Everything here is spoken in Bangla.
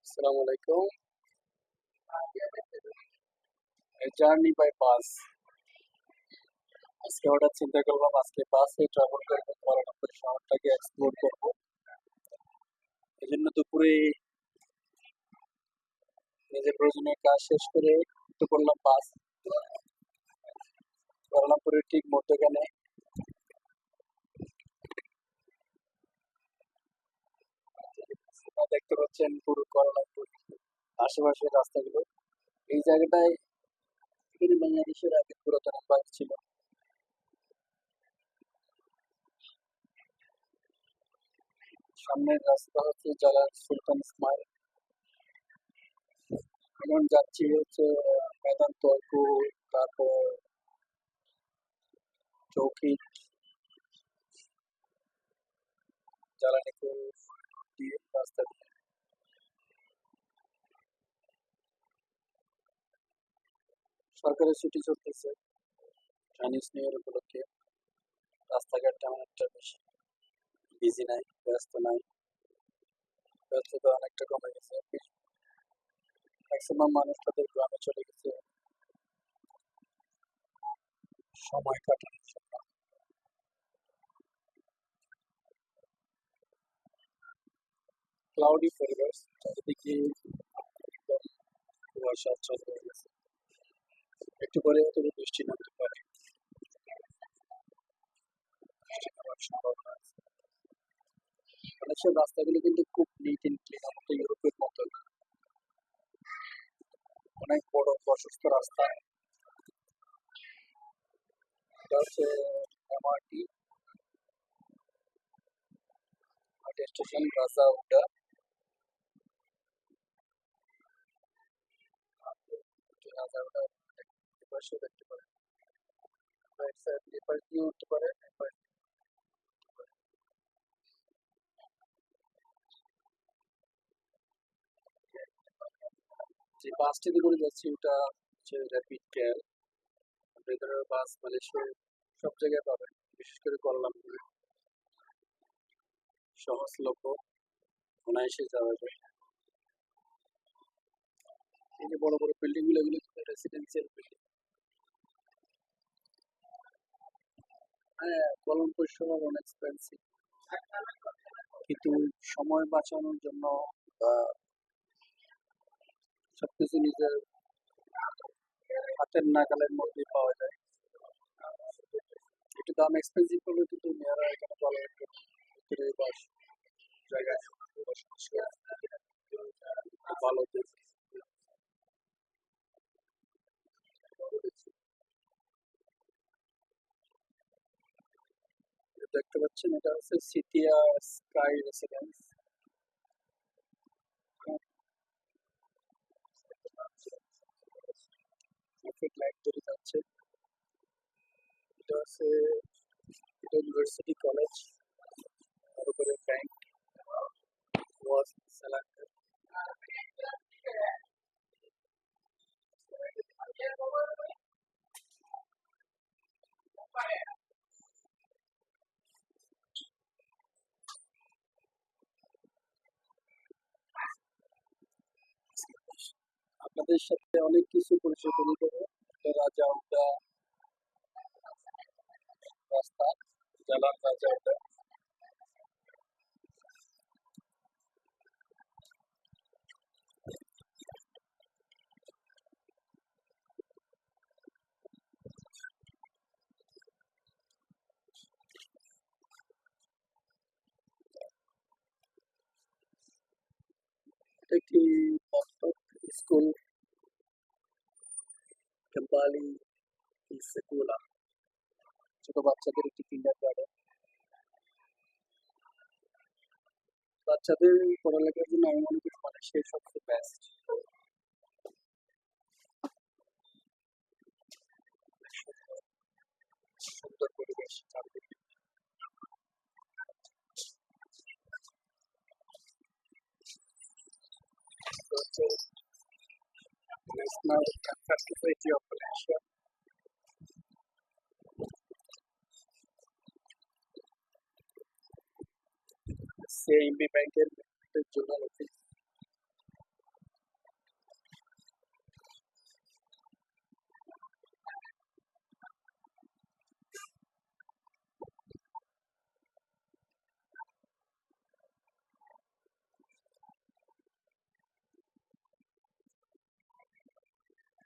আসসালামু আলাইকুম। Journey by bus. আজকে হঠাৎ চিন্তা করলাম আজকে বাসে ট্রাভেল করবো, কুয়ালালামপুর শহরটাকে এক্সপ্লোর করবো। এই জন্য দুপুরে নিজের প্রয়োজনীয় কাজ শেষ করে উঠে পড়লাম বাস। কুয়ালালামপুরের ঠিক মধ্যখানে দেখতে পাচ্ছেন পুরো কুয়ালালামপুর আশেপাশের রাস্তাগুলো। এই জায়গাটায় এখানে বাংলাদেশের আগে পুরাতন বাস ছিল। সামনের রাস্তা হচ্ছে জালাল সুলতান স্মাইল। এখন যাচ্ছি হচ্ছে মেদান্ত তারপর চৌকি, জ্বালানিপুর দিয়ে রাস্তা দিয়ে। সরকারের ছুটি চলতেছে চাইনিজ নিউ ইয়ার উপলক্ষে। রাস্তাঘাট তেমন একটা বেশি বিজি নাই, ব্যস্ত নাই। ব্যস্ততা অনেকটা কমে গেছে। ম্যাক্সিমাম মানুষ তাদের গ্রামে চলে গেছে সময় কাটানোর জন্য। ক্লাউডি পরিবেশ, চারিদিকে একদম কুয়াশা আচ্ছন্ন হয়ে গেছে। একটু পরে হয়তো বৃষ্টি নামতে পারে, বৃষ্টি নামার সম্ভাবনা আছে। অনেক সব রাস্তাগুলো কিন্তু খুব নিট এন্ড ক্লিন, আমাদের ইউরোপের মতো না। অনেক বড় প্রশস্ত রাস্তা। এটা হচ্ছে এমআরটি স্টেশন রাজা উডা। রাজা উডা এপাশে দেখতে পারেন, রাইট সাইড এপাশ দিয়ে উঠতে পারে, এপাশ দিয়ে উঠতে পারে। যে বাসটিতে করে যাচ্ছি ওটা হচ্ছে র্যাপিড কেয়ার। ভেতরে বাস মালয়েশিয়ার সব জায়গায় পাবেন, বিশেষ করে কুয়ালালামপুরে সহজলভ্য, অনায়াসে যাওয়া যায়। এই যে বড় বড় বিল্ডিং গুলো, এগুলো কিন্তু রেসিডেন্সিয়াল বিল্ডিং। হ্যাঁ, কুয়ালালামপুর শহর অনেক এক্সপেন্সিভ, কিন্তু সময় বাঁচানোর জন্য বা সবকিছু নিজের হাতের নাগালের মধ্যে পাওয়া যায়। একটু দাম এক্সপেন্সিভ হলেও কিন্তু মেয়েরা এখানে ভালো একটু ভিতরে বাস জায়গায় বসবাস করে ভালো দিক দেখতে পাচ্ছেন। এটা হচ্ছে সিটিয়া স্কাই রেসিডেন্স। ট্রাফিক লাইট ধরে যাচ্ছে। এটা হচ্ছে এটা ইউনিভার্সিটি কলেজ, তার উপরে ব্যাংক ওয়াজ সেলাক্টেড। আপনাদের সাথে অনেক কিছু পরিচয় করে দেবো। এটা রাজা উডা রাস্তা, জালান রাজা উডা। এটা একটি বাস্তব স্কুল, কেম্পালি সেকুলা, ছোট বাচ্চাদের একটি কিন্ডার গার্ডেন। বাচ্চাদের পড়ালেখার জন্য আমি মনে করি মালয়েশিয়ার সবচেয়ে বেস্ট। সুন্দর পরিবেশ চারদিকে। তো হচ্ছে national cancer society of Malaysia, CIMB ব্যাংকের জোনাল অফিস।